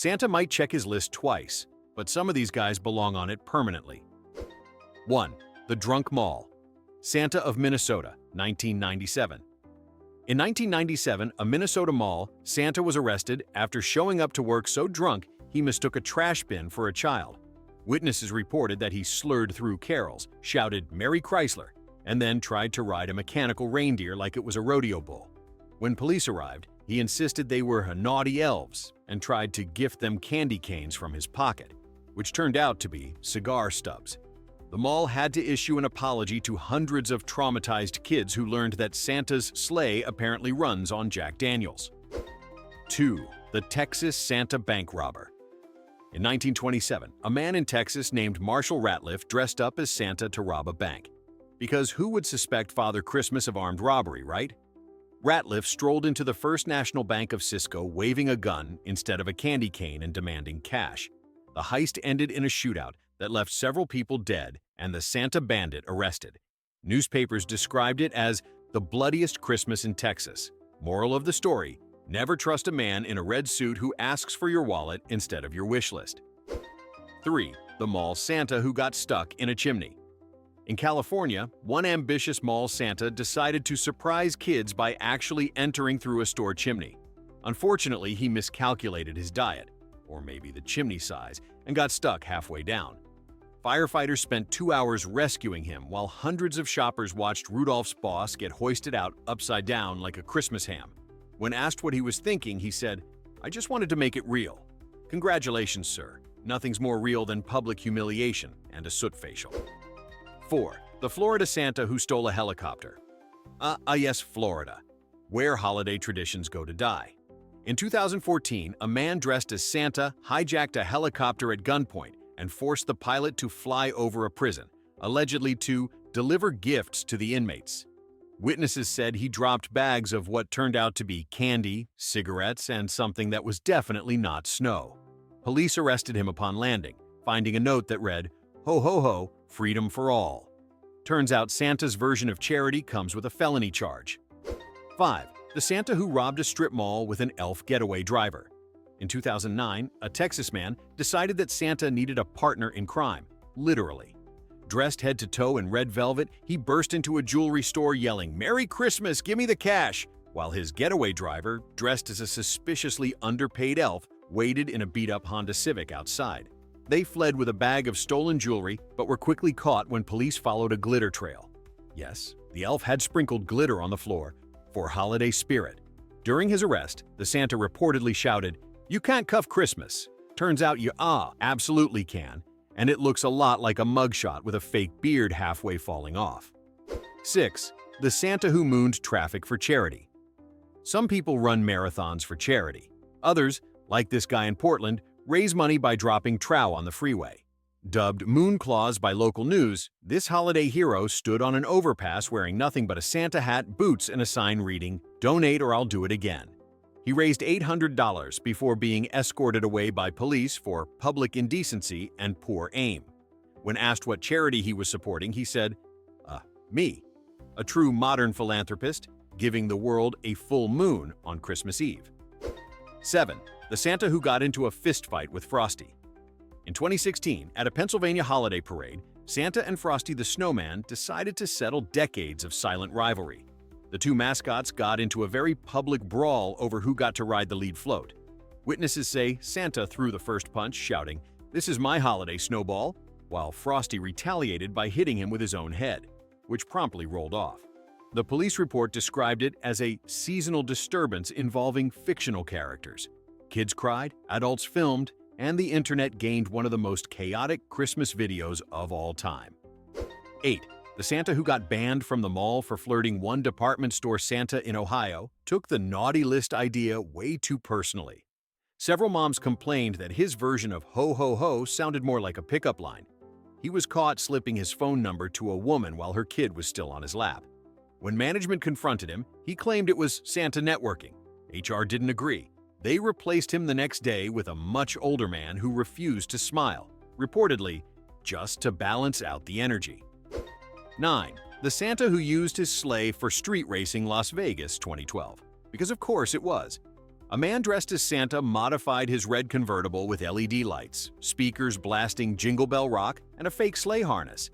Santa might check his list twice, but some of these guys belong on it permanently. 1. The Drunk Mall. Santa of Minnesota, 1997. In 1997, a Minnesota mall, Santa was arrested after showing up to work so drunk he mistook a trash bin for a child. Witnesses reported that he slurred through carols, shouted "Merry Chrysler," and then tried to ride a mechanical reindeer like it was a rodeo bull. When police arrived, he insisted they were naughty elves and tried to gift them candy canes from his pocket, which turned out to be cigar stubs. The mall had to issue an apology to hundreds of traumatized kids who learned that Santa's sleigh apparently runs on Jack Daniels. 2. The Texas Santa Bank Robber. In 1927, a man in Texas named Marshall Ratliff dressed up as Santa to rob a bank. Because who would suspect Father Christmas of armed robbery, right? Ratliff strolled into the First National Bank of Cisco waving a gun instead of a candy cane and demanding cash. The heist ended in a shootout that left several people dead and the Santa bandit arrested. Newspapers described it as the bloodiest Christmas in Texas. Moral of the story: never trust a man in a red suit who asks for your wallet instead of your wish list. 3. The Mall Santa who got stuck in a chimney. In California, one ambitious mall Santa decided to surprise kids by actually entering through a store chimney. Unfortunately, he miscalculated his diet, or maybe the chimney size, and got stuck halfway down. Firefighters spent 2 hours rescuing him while hundreds of shoppers watched Rudolph's boss get hoisted out upside down like a Christmas ham. When asked what he was thinking, he said, "I just wanted to make it real. Congratulations, sir. Nothing's more real than public humiliation and a soot facial." 4. The Florida Santa who stole a helicopter. Yes, Florida, where holiday traditions go to die. In 2014, a man dressed as Santa hijacked a helicopter at gunpoint and forced the pilot to fly over a prison, allegedly to deliver gifts to the inmates. Witnesses said he dropped bags of what turned out to be candy, cigarettes, and something that was definitely not snow. Police arrested him upon landing, finding a note that read, "Ho ho ho, freedom for all." Turns out Santa's version of charity comes with a felony charge. 5. The Santa who robbed a strip mall with an elf getaway driver. In 2009, a Texas man decided that Santa needed a partner in crime, literally. Dressed head to toe in red velvet, he burst into a jewelry store yelling, "Merry Christmas, give me the cash," while his getaway driver, dressed as a suspiciously underpaid elf, waited in a beat-up Honda Civic outside. They fled with a bag of stolen jewelry, but were quickly caught when police followed a glitter trail. Yes, the elf had sprinkled glitter on the floor for holiday spirit. During his arrest, the Santa reportedly shouted, "You can't cuff Christmas." Turns out you absolutely can, and it looks a lot like a mugshot with a fake beard halfway falling off. 6. The Santa who mooned traffic for charity. Some people run marathons for charity. Others, like this guy in Portland, raise money by dropping trow on the freeway. Dubbed Moon Claws by local news, this holiday hero stood on an overpass wearing nothing but a Santa hat, boots, and a sign reading, "Donate or I'll do it again." He raised $800 before being escorted away by police for public indecency and poor aim. When asked what charity he was supporting, he said, "Me, a true modern philanthropist, giving the world a full moon on Christmas Eve." 7. The Santa who got into a fistfight with Frosty. In 2016, at a Pennsylvania holiday parade, Santa and Frosty the Snowman decided to settle decades of silent rivalry. The two mascots got into a very public brawl over who got to ride the lead float. Witnesses say Santa threw the first punch, shouting, "This is my holiday, Snowball," while Frosty retaliated by hitting him with his own head, which promptly rolled off. The police report described it as a seasonal disturbance involving fictional characters. Kids cried, adults filmed, and the internet gained one of the most chaotic Christmas videos of all time. 8. The Santa who got banned from the mall for flirting one department store Santa in Ohio took the naughty list idea way too personally. Several moms complained that his version of "ho ho ho" sounded more like a pickup line. He was caught slipping his phone number to a woman while her kid was still on his lap. When management confronted him, he claimed it was Santa networking. HR didn't agree. They replaced him the next day with a much older man who refused to smile, reportedly just to balance out the energy. 9. The Santa who used his sleigh for street racing Las Vegas 2012. Because of course it was. A man dressed as Santa modified his red convertible with LED lights, speakers blasting Jingle Bell Rock, and a fake sleigh harness.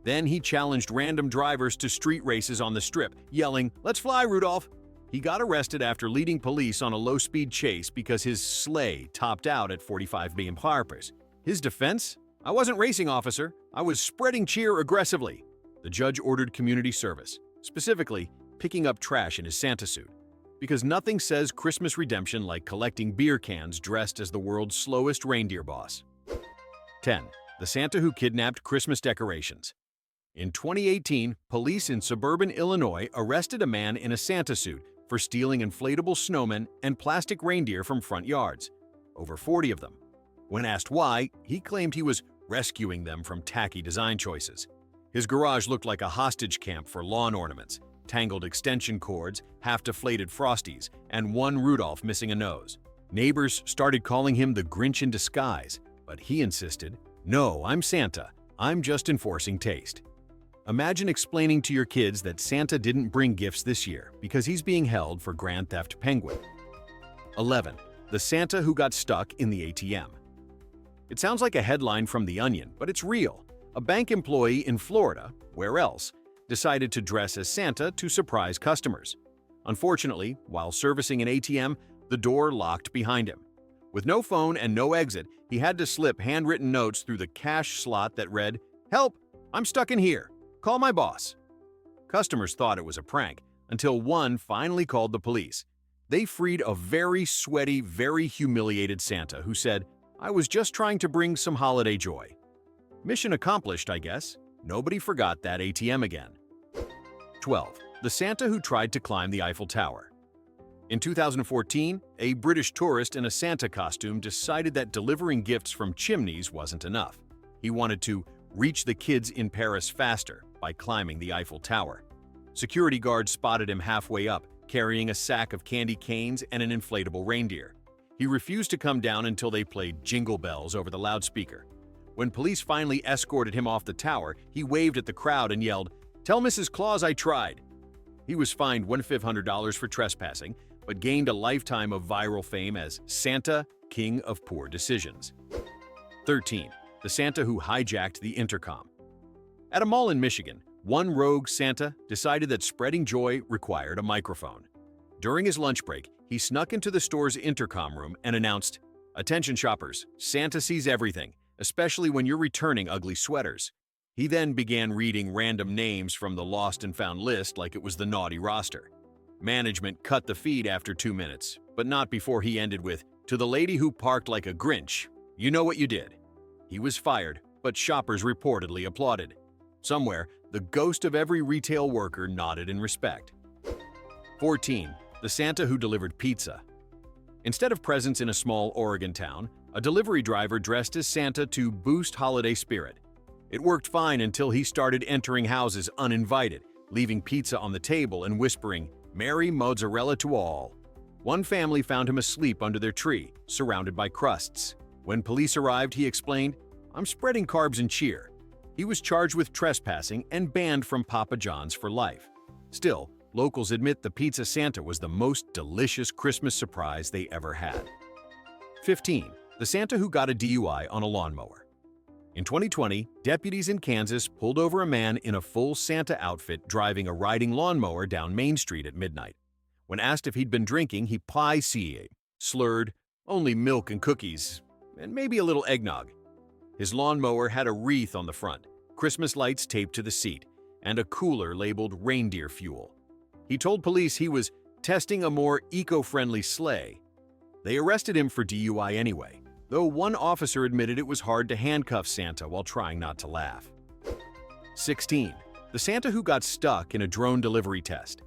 Then he challenged random drivers to street races on the strip, yelling, "Let's fly, Rudolph!" He got arrested after leading police on a low-speed chase because his sleigh topped out at 45 mph. His defense? "I wasn't racing, officer. I was spreading cheer aggressively." The judge ordered community service, specifically picking up trash in his Santa suit. Because nothing says Christmas redemption like collecting beer cans dressed as the world's slowest reindeer boss. 10. The Santa who kidnapped Christmas decorations. In 2018, police in suburban Illinois arrested a man in a Santa suit for stealing inflatable snowmen and plastic reindeer from front yards, over 40 of them. When asked why, he claimed he was rescuing them from tacky design choices. His garage looked like a hostage camp for lawn ornaments, tangled extension cords, half-deflated Frosties, and one Rudolph missing a nose. Neighbors started calling him the Grinch in disguise, but he insisted, "No, I'm Santa. I'm just enforcing taste." Imagine explaining to your kids that Santa didn't bring gifts this year because he's being held for Grand Theft Penguin. 11. The Santa who got stuck in the ATM. It sounds like a headline from The Onion, but it's real. A bank employee in Florida, where else, decided to dress as Santa to surprise customers. Unfortunately, while servicing an ATM, the door locked behind him. With no phone and no exit, he had to slip handwritten notes through the cash slot that read, "Help! I'm stuck in here. Call my boss." Customers thought it was a prank, until one finally called the police. They freed a very sweaty, very humiliated Santa who said, "I was just trying to bring some holiday joy." Mission accomplished, I guess. Nobody forgot that ATM again. 12. The Santa who tried to climb the Eiffel Tower. In 2014, a British tourist in a Santa costume decided that delivering gifts from chimneys wasn't enough. He wanted to reach the kids in Paris faster by climbing the Eiffel Tower. Security guards spotted him halfway up, carrying a sack of candy canes and an inflatable reindeer. He refused to come down until they played Jingle Bells over the loudspeaker. When police finally escorted him off the tower, he waved at the crowd and yelled, "Tell Mrs. Claus I tried." He was fined $1,500 for trespassing, but gained a lifetime of viral fame as Santa, King of Poor Decisions. 13. The Santa who hijacked the intercom. At a mall in Michigan, one rogue Santa decided that spreading joy required a microphone. During his lunch break, he snuck into the store's intercom room and announced, "Attention shoppers, Santa sees everything, especially when you're returning ugly sweaters." He then began reading random names from the lost and found list like it was the naughty roster. Management cut the feed after 2 minutes, but not before he ended with, "To the lady who parked like a Grinch, you know what you did." He was fired, but shoppers reportedly applauded. Somewhere, the ghost of every retail worker nodded in respect. 14. The Santa who delivered pizza. Instead of presents in a small Oregon town, a delivery driver dressed as Santa to boost holiday spirit. It worked fine until he started entering houses uninvited, leaving pizza on the table and whispering, "Merry mozzarella to all." One family found him asleep under their tree, surrounded by crusts. When police arrived, he explained, "I'm spreading carbs and cheer." He was charged with trespassing and banned from Papa John's for life. Still, locals admit the Pizza Santa was the most delicious Christmas surprise they ever had. 15. The Santa who got a DUI on a lawnmower. In 2020, deputies in Kansas pulled over a man in a full Santa outfit driving a riding lawnmower down Main Street at midnight. When asked if he'd been drinking, he slurred, "Only milk and cookies, and maybe a little eggnog." His lawnmower had a wreath on the front, Christmas lights taped to the seat, and a cooler labeled reindeer fuel. He told police he was testing a more eco-friendly sleigh. They arrested him for DUI anyway, though one officer admitted it was hard to handcuff Santa while trying not to laugh. 16. The Santa who got stuck in a drone delivery test.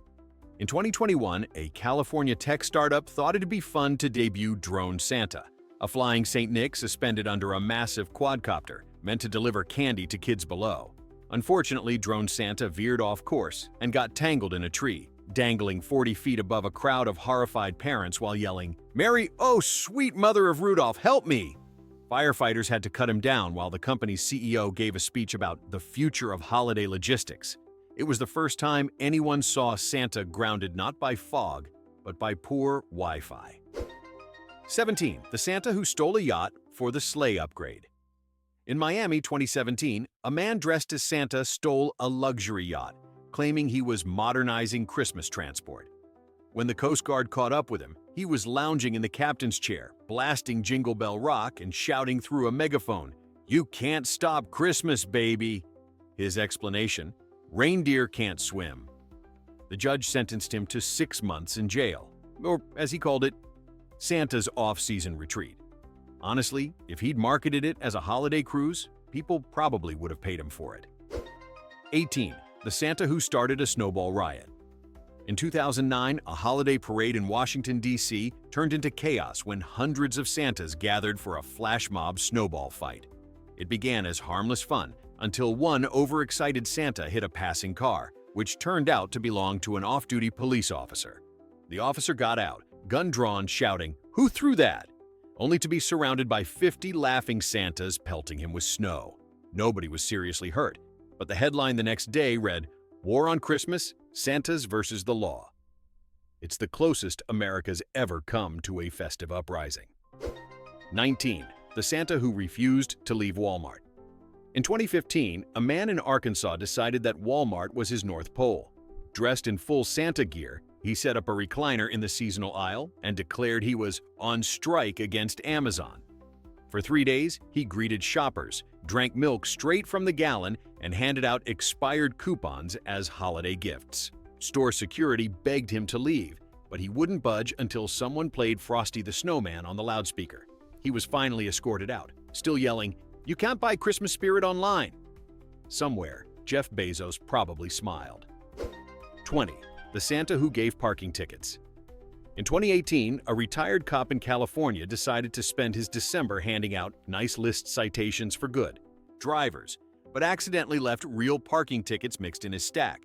In 2021, a California tech startup thought it'd be fun to debut Drone Santa, a flying St. Nick suspended under a massive quadcopter meant to deliver candy to kids below. Unfortunately, Drone Santa veered off course and got tangled in a tree, dangling 40 feet above a crowd of horrified parents while yelling, "Mary, oh sweet mother of Rudolph, help me!" Firefighters had to cut him down while the company's CEO gave a speech about the future of holiday logistics. It was the first time anyone saw Santa grounded not by fog, but by poor Wi-Fi. 17. The Santa who stole a yacht for the sleigh upgrade. In Miami 2017, a man dressed as Santa stole a luxury yacht, claiming he was modernizing Christmas transport. When the Coast Guard caught up with him, he was lounging in the captain's chair, blasting Jingle Bell Rock and shouting through a megaphone, "You can't stop Christmas, baby!" His explanation: reindeer can't swim. The judge sentenced him to 6 months in jail, or as he called it, Santa's off-season retreat. Honestly, if he'd marketed it as a holiday cruise, people probably would have paid him for it. 18. The Santa who started a snowball riot. In 2009, a holiday parade in Washington, D.C. turned into chaos when hundreds of Santas gathered for a flash mob snowball fight. It began as harmless fun until one overexcited Santa hit a passing car, which turned out to belong to an off-duty police officer. The officer got out, gun drawn, shouting, "Who threw that?" only to be surrounded by 50 laughing Santas pelting him with snow. Nobody was seriously hurt, but the headline the next day read, "War on Christmas, Santas versus the law." It's the closest America's ever come to a festive uprising. 19. The Santa who refused to leave Walmart. In 2015, a man in Arkansas decided that Walmart was his North Pole. Dressed in full Santa gear, he set up a recliner in the seasonal aisle and declared he was on strike against Amazon. For 3 days, he greeted shoppers, drank milk straight from the gallon, and handed out expired coupons as holiday gifts. Store security begged him to leave, but he wouldn't budge until someone played Frosty the Snowman on the loudspeaker. He was finally escorted out, still yelling, "You can't buy Christmas spirit online." Somewhere, Jeff Bezos probably smiled. 20. The Santa who gave parking tickets. In 2018, a retired cop in California decided to spend his December handing out nice list citations for good drivers, but accidentally left real parking tickets mixed in his stack.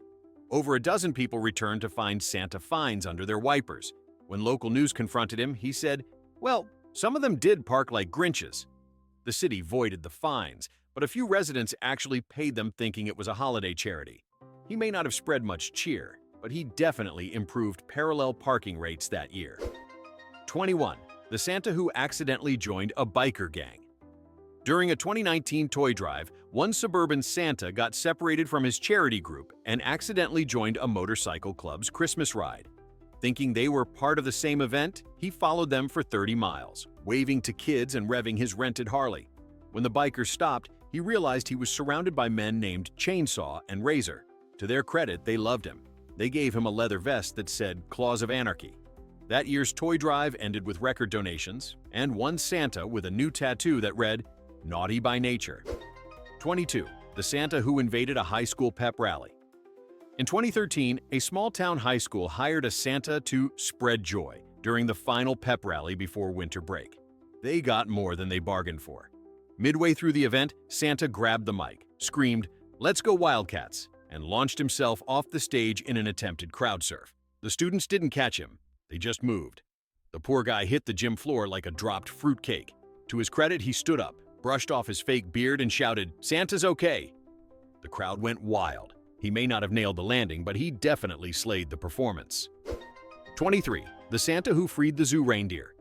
Over a dozen people returned to find Santa fines under their wipers. When local news confronted him, he said, "Well, some of them did park like Grinches." The city voided the fines, but a few residents actually paid them thinking it was a holiday charity. He may not have spread much cheer, but he definitely improved parallel parking rates that year. 21. The Santa who accidentally joined a biker gang. During a 2019 toy drive, one suburban Santa got separated from his charity group and accidentally joined a motorcycle club's Christmas ride. Thinking they were part of the same event, he followed them for 30 miles, waving to kids and revving his rented Harley. When the bikers stopped, he realized he was surrounded by men named Chainsaw and Razor. To their credit, they loved him. They gave him a leather vest that said Claws of Anarchy. That year's toy drive ended with record donations, and one Santa with a new tattoo that read, "Naughty by Nature." 22. The Santa who invaded a high school pep rally. In 2013, a small-town high school hired a Santa to spread joy during the final pep rally before winter break. They got more than they bargained for. Midway through the event, Santa grabbed the mic, screamed, "Let's go Wildcats," and launched himself off the stage in an attempted crowd surf. The students didn't catch him, they just moved. The poor guy hit the gym floor like a dropped fruitcake. To his credit, he stood up, brushed off his fake beard, and shouted, "Santa's okay." The crowd went wild. He may not have nailed the landing, but he definitely slayed the performance. 23. The Santa who freed the zoo reindeer.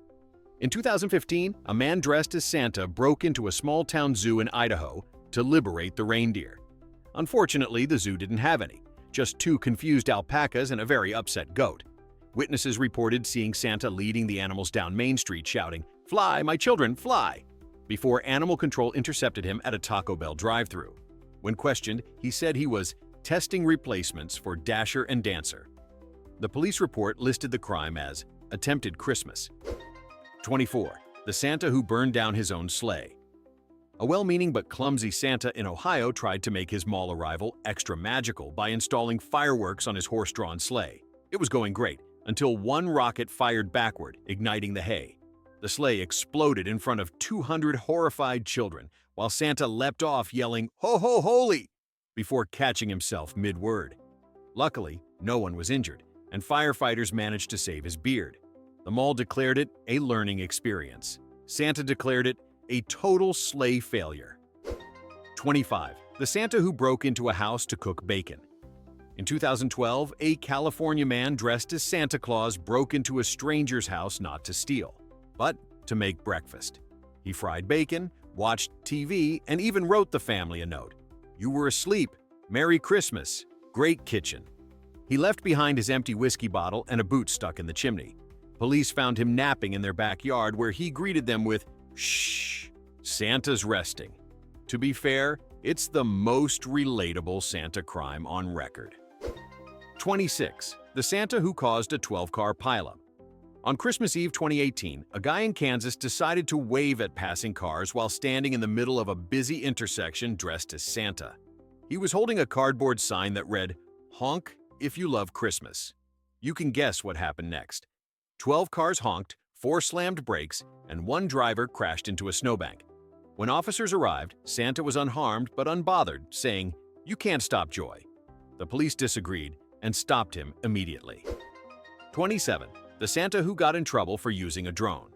In 2015, a man dressed as Santa broke into a small-town zoo in Idaho to liberate the reindeer. Unfortunately, the zoo didn't have any, just 2 confused alpacas and a very upset goat. Witnesses reported seeing Santa leading the animals down Main Street shouting, "Fly, my children, fly!" before animal control intercepted him at a Taco Bell drive-thru. When questioned, he said he was testing replacements for Dasher and Dancer. The police report listed the crime as attempted Christmas. 24. The Santa who burned down his own sleigh. A well-meaning but clumsy Santa in Ohio tried to make his mall arrival extra magical by installing fireworks on his horse-drawn sleigh. It was going great, until one rocket fired backward, igniting the hay. The sleigh exploded in front of 200 horrified children, while Santa leapt off yelling, "Ho ho holy!" before catching himself mid-word. Luckily, no one was injured, and firefighters managed to save his beard. The mall declared it a learning experience. Santa declared it a total sleigh failure. 25. The Santa who broke into a house to cook bacon. In 2012, a California man dressed as Santa Claus broke into a stranger's house not to steal, but to make breakfast. He fried bacon, watched TV, and even wrote the family a note. "You were asleep. Merry Christmas. Great kitchen." He left behind his empty whiskey bottle and a boot stuck in the chimney. Police found him napping in their backyard, where he greeted them with, "Shh, Santa's resting." To be fair, it's the most relatable Santa crime on record. 26. The Santa who caused a 12-car pileup. On Christmas Eve 2018, a guy in Kansas decided to wave at passing cars while standing in the middle of a busy intersection dressed as Santa. He was holding a cardboard sign that read, "Honk if you love Christmas." You can guess what happened next. 12 cars honked, 4 slammed brakes, and 1 driver crashed into a snowbank. When officers arrived, Santa was unharmed but unbothered, saying, "You can't stop joy." The police disagreed and stopped him immediately. 27. The Santa who got in trouble for using a drone.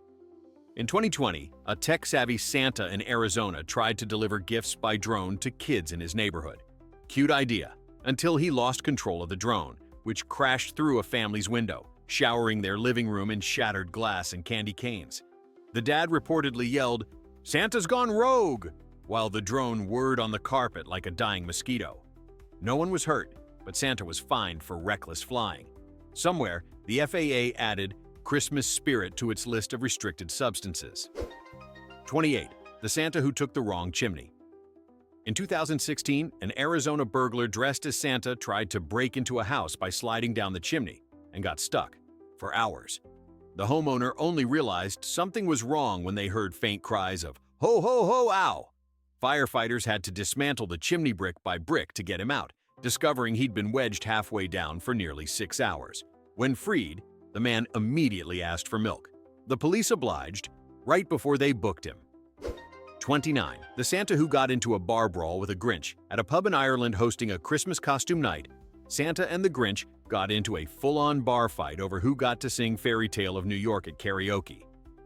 In 2020, a tech-savvy Santa in Arizona tried to deliver gifts by drone to kids in his neighborhood. Cute idea, until he lost control of the drone, which crashed through a family's window, showering their living room in shattered glass and candy canes. The dad reportedly yelled, "Santa's gone rogue," while the drone whirred on the carpet like a dying mosquito. No one was hurt, but Santa was fined for reckless flying. Somewhere, the FAA added Christmas spirit to its list of restricted substances. 28. The Santa who took the wrong chimney. In 2016, an Arizona burglar dressed as Santa tried to break into a house by sliding down the chimney and got stuck for hours. The homeowner only realized something was wrong when they heard faint cries of "Ho, ho, ho, ow!" Firefighters had to dismantle the chimney brick by brick to get him out, discovering he'd been wedged halfway down for nearly 6 hours. When freed, the man immediately asked for milk. The police obliged right before they booked him. 29. The Santa who got into a bar brawl with a Grinch. At a pub in Ireland hosting a Christmas costume night, Santa and the Grinch got into a full-on bar fight over who got to sing Fairy Tale of New York at karaoke.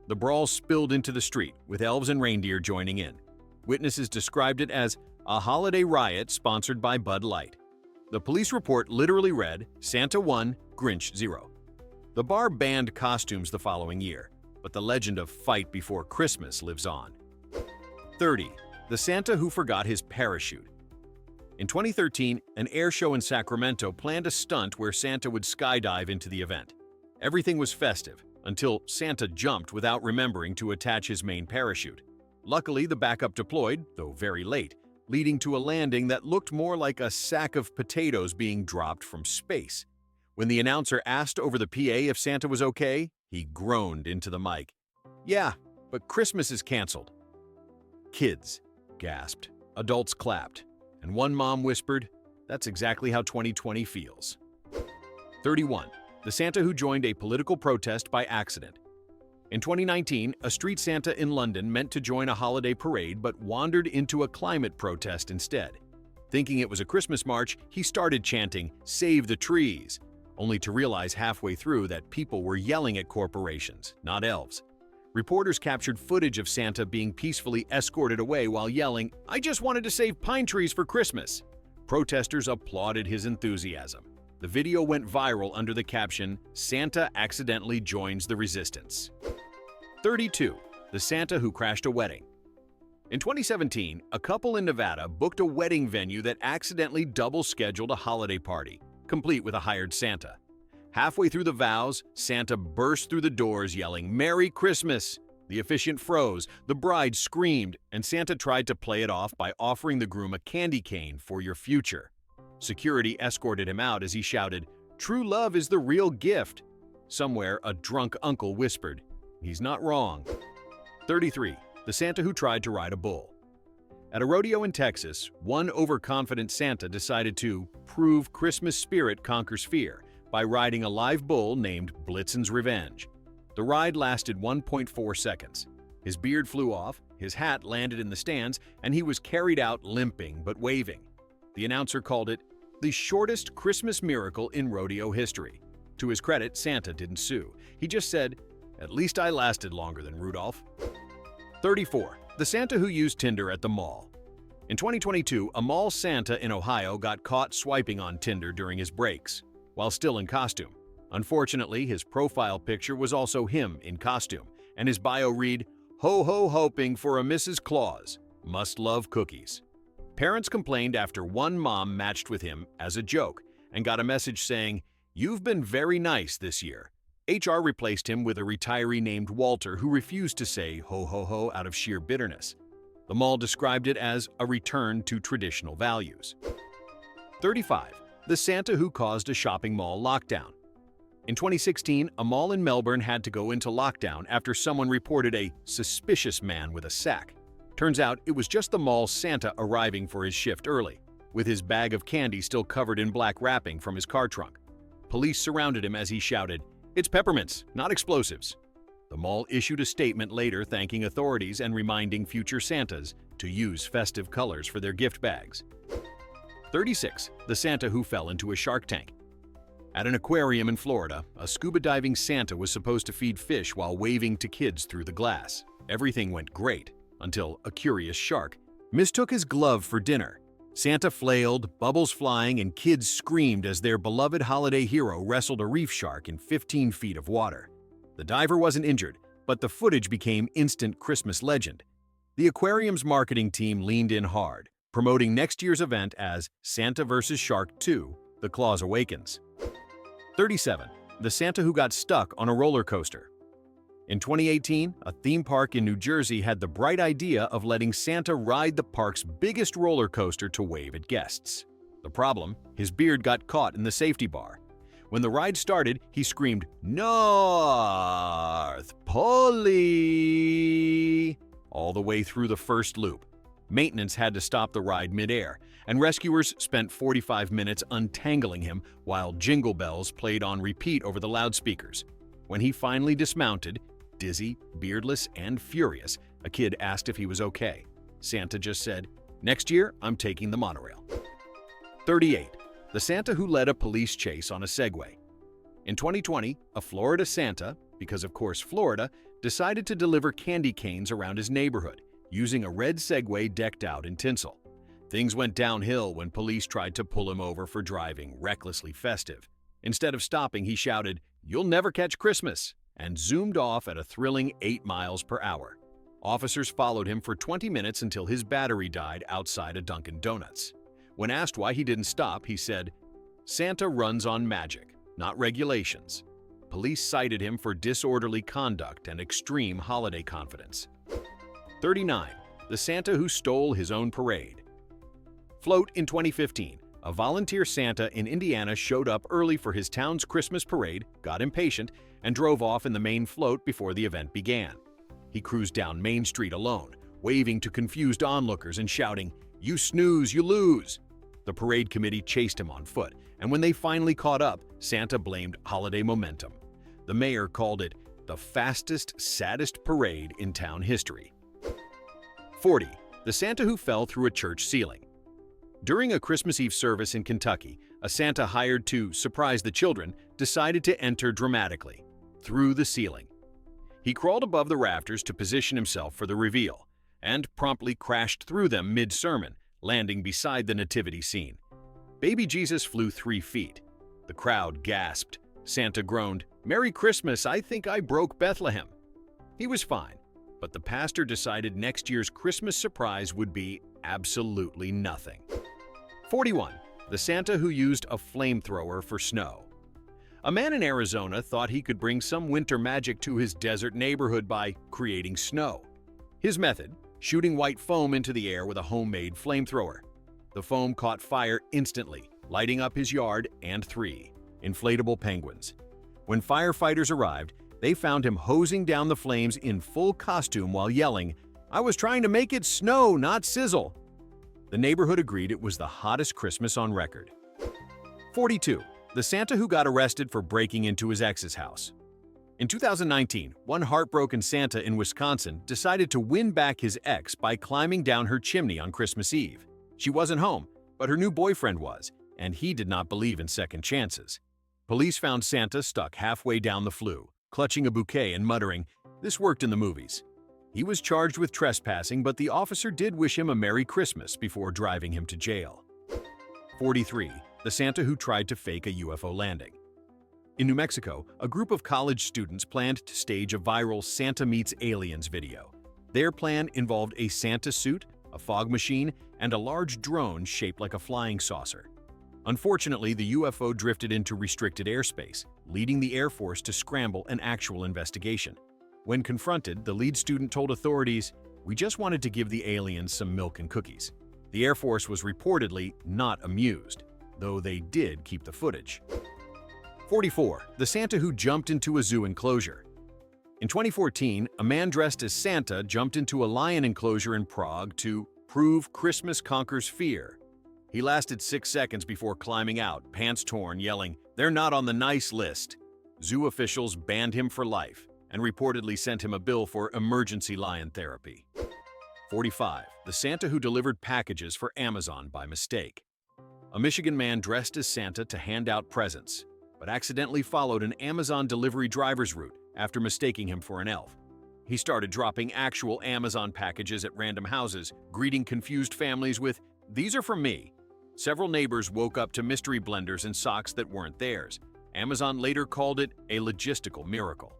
The brawl spilled into the street, with elves and reindeer joining in. Witnesses described it as a holiday riot sponsored by Bud Light. The police report literally read, "Santa 1, Grinch 0." The bar banned costumes the following year, but the legend of Fight Before Christmas lives on. 30. The Santa who forgot his parachute. In 2013, an air show in Sacramento planned a stunt where Santa would skydive into the event. Everything was festive, until Santa jumped without remembering to attach his main parachute. Luckily, the backup deployed, though very late, leading to a landing that looked more like a sack of potatoes being dropped from space. When the announcer asked over the PA if Santa was okay, he groaned into the mic. "Yeah, but Christmas is canceled." Kids gasped, adults clapped, and one mom whispered, "That's exactly how 2020 feels." 31. The Santa who joined a political protest by accident. In 2019, a street Santa in London meant to join a holiday parade but wandered into a climate protest instead. Thinking it was a Christmas march, he started chanting, "Save the trees," only to realize halfway through that people were yelling at corporations, not elves. Reporters captured footage of Santa being peacefully escorted away while yelling, "I just wanted to save pine trees for Christmas." Protesters applauded his enthusiasm. The video went viral under the caption, "Santa accidentally joins the resistance." 32. The Santa who crashed a wedding. In 2017, a couple in Nevada booked a wedding venue that accidentally double-scheduled a holiday party, complete with a hired Santa. Halfway through the vows, Santa burst through the doors yelling, "Merry Christmas!" The officiant froze, the bride screamed, and Santa tried to play it off by offering the groom a candy cane for your future. Security escorted him out as he shouted, "True love is the real gift." Somewhere, a drunk uncle whispered, "He's not wrong." 33. The Santa who tried to ride a bull. At a rodeo in Texas, one overconfident Santa decided to prove Christmas spirit conquers fear by riding a live bull named Blitzen's Revenge. The ride lasted 1.4 seconds. His beard flew off, his hat landed in the stands, and he was carried out limping but waving. The announcer called it the shortest Christmas miracle in rodeo history. To his credit, Santa didn't sue. He just said, "At least I lasted longer than Rudolph." 34. The Santa who used Tinder at the mall. In 2022, a mall Santa in Ohio got caught swiping on Tinder during his breaks, while still in costume. Unfortunately, his profile picture was also him in costume, and his bio read, "Ho ho hoping for a Mrs. Claus. Must love cookies." Parents complained after one mom matched with him as a joke and got a message saying, "You've been very nice this year." HR replaced him with a retiree named Walter who refused to say ho ho ho out of sheer bitterness. The mall described it as a return to traditional values. 35. The Santa who caused a shopping mall lockdown. In 2016, a mall in Melbourne had to go into lockdown after someone reported a suspicious man with a sack. Turns out it was just the mall's Santa arriving for his shift early, with his bag of candy still covered in black wrapping from his car trunk. Police surrounded him as he shouted, "It's peppermints, not explosives." The mall issued a statement later thanking authorities and reminding future Santas to use festive colors for their gift bags. 36. The Santa who fell into a shark tank. At an aquarium in Florida, a scuba diving Santa was supposed to feed fish while waving to kids through the glass. Everything went great until a curious shark mistook his glove for dinner. Santa flailed, bubbles flying, and kids screamed as their beloved holiday hero wrestled a reef shark in 15 feet of water. The diver wasn't injured, but the footage became instant Christmas legend. The aquarium's marketing team leaned in hard, promoting next year's event as Santa vs. Shark 2, The Claus Awakens. 37. The Santa who got stuck on a roller coaster. In 2018, a theme park in New Jersey had the bright idea of letting Santa ride the park's biggest roller coaster to wave at guests. The problem? His beard got caught in the safety bar. When the ride started, he screamed, "North Pole!" all the way through the first loop. Maintenance had to stop the ride midair, and rescuers spent 45 minutes untangling him while jingle bells played on repeat over the loudspeakers. When he finally dismounted, dizzy, beardless, and furious, a kid asked if he was okay. Santa just said, "Next year, I'm taking the monorail." 38. The Santa who led a police chase on a Segway. In 2020, a Florida Santa, because of course Florida, decided to deliver candy canes around his neighborhood, using a red Segway decked out in tinsel. Things went downhill when police tried to pull him over for driving recklessly festive. Instead of stopping, he shouted, "You'll never catch Christmas," and zoomed off at a thrilling 8 miles per hour. Officers followed him for 20 minutes until his battery died outside a Dunkin' Donuts. When asked why he didn't stop, he said, "Santa runs on magic, not regulations." Police cited him for disorderly conduct and extreme holiday confidence. 39. The Santa who stole his own parade. Float in 2015. A volunteer Santa in Indiana showed up early for his town's Christmas parade, got impatient, and drove off in the main float before the event began. He cruised down Main Street alone, waving to confused onlookers and shouting, "You snooze, you lose." The parade committee chased him on foot, and when they finally caught up, Santa blamed holiday momentum. The mayor called it the fastest, saddest parade in town history. 40. The Santa who fell through a church ceiling. During a Christmas Eve service in Kentucky, a Santa hired to surprise the children decided to enter dramatically, through the ceiling. He crawled above the rafters to position himself for the reveal, and promptly crashed through them mid-sermon, landing beside the nativity scene. Baby Jesus flew 3 feet. The crowd gasped. Santa groaned, "Merry Christmas, I think I broke Bethlehem." He was fine, but the pastor decided next year's Christmas surprise would be absolutely nothing. 41. The Santa who used a flamethrower for snow. A man in Arizona thought he could bring some winter magic to his desert neighborhood by creating snow. His method? Shooting white foam into the air with a homemade flamethrower. The foam caught fire instantly, lighting up his yard and 3 inflatable penguins. When firefighters arrived, they found him hosing down the flames in full costume while yelling, "I was trying to make it snow, not sizzle." The neighborhood agreed it was the hottest Christmas on record. 42. The Santa who got arrested for breaking into his ex's house. In 2019, one heartbroken Santa in Wisconsin decided to win back his ex by climbing down her chimney on Christmas Eve. She wasn't home, but her new boyfriend was, and he did not believe in second chances. Police found Santa stuck halfway down the flue, clutching a bouquet and muttering, "This worked in the movies." He was charged with trespassing, but the officer did wish him a Merry Christmas before driving him to jail. 43. The Santa who tried to fake a UFO landing. In New Mexico, a group of college students planned to stage a viral Santa Meets Aliens video. Their plan involved a Santa suit, a fog machine, and a large drone shaped like a flying saucer. Unfortunately, the UFO drifted into restricted airspace, leading the Air Force to scramble an actual investigation. When confronted, the lead student told authorities, "We just wanted to give the aliens some milk and cookies." The Air Force was reportedly not amused, though they did keep the footage. 44. The Santa who jumped into a zoo enclosure. In 2014, a man dressed as Santa jumped into a lion enclosure in Prague to prove Christmas conquers fear. He lasted 6 seconds before climbing out, pants torn, yelling, "They're not on the nice list." Zoo officials banned him for life and reportedly sent him a bill for emergency lion therapy. 45. The Santa who delivered packages for Amazon by mistake. A Michigan man dressed as Santa to hand out presents, but accidentally followed an Amazon delivery driver's route after mistaking him for an elf. He started dropping actual Amazon packages at random houses, greeting confused families with, "These are from me." Several neighbors woke up to mystery blenders and socks that weren't theirs. Amazon later called it a logistical miracle.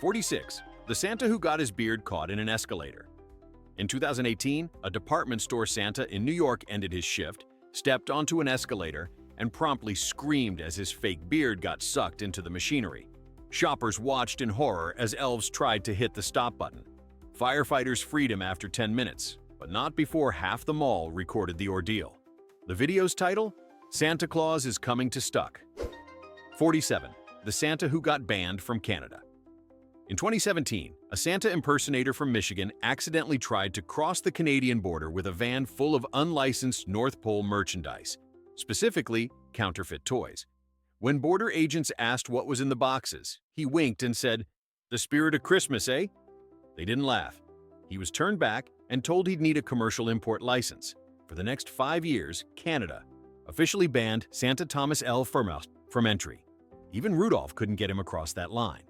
46. The Santa who got his beard caught in an escalator. In 2018, a department store Santa in New York ended his shift, stepped onto an escalator, and promptly screamed as his fake beard got sucked into the machinery. Shoppers watched in horror as elves tried to hit the stop button. Firefighters freed him after 10 minutes, but not before half the mall recorded the ordeal. The video's title? Santa Claus is Coming to Stuck. 47. The Santa who got banned from Canada. In 2017, a Santa impersonator from Michigan accidentally tried to cross the Canadian border with a van full of unlicensed North Pole merchandise, specifically counterfeit toys. When border agents asked what was in the boxes, he winked and said, "The spirit of Christmas, eh?" They didn't laugh. He was turned back and told he'd need a commercial import license. For the next 5 years, Canada officially banned Santa Thomas L. from entry. Even Rudolph couldn't get him across that line.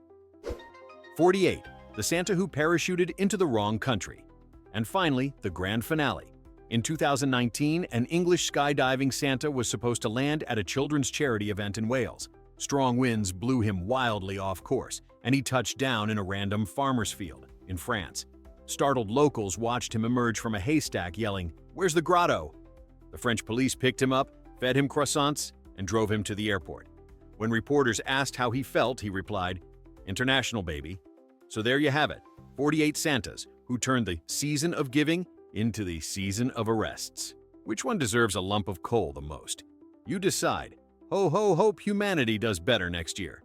48. The Santa who parachuted into the wrong country. And finally, the grand finale. In 2019, an English skydiving Santa was supposed to land at a children's charity event in Wales. Strong winds blew him wildly off course, and he touched down in a random farmer's field in France. Startled locals watched him emerge from a haystack yelling, "Where's the grotto?" The French police picked him up, fed him croissants, and drove him to the airport. When reporters asked how he felt, he replied, "International, baby." So there you have it, 48 Santas who turned the season of giving into the season of arrests. Which one deserves a lump of coal the most? You decide. Ho ho hope humanity does better next year.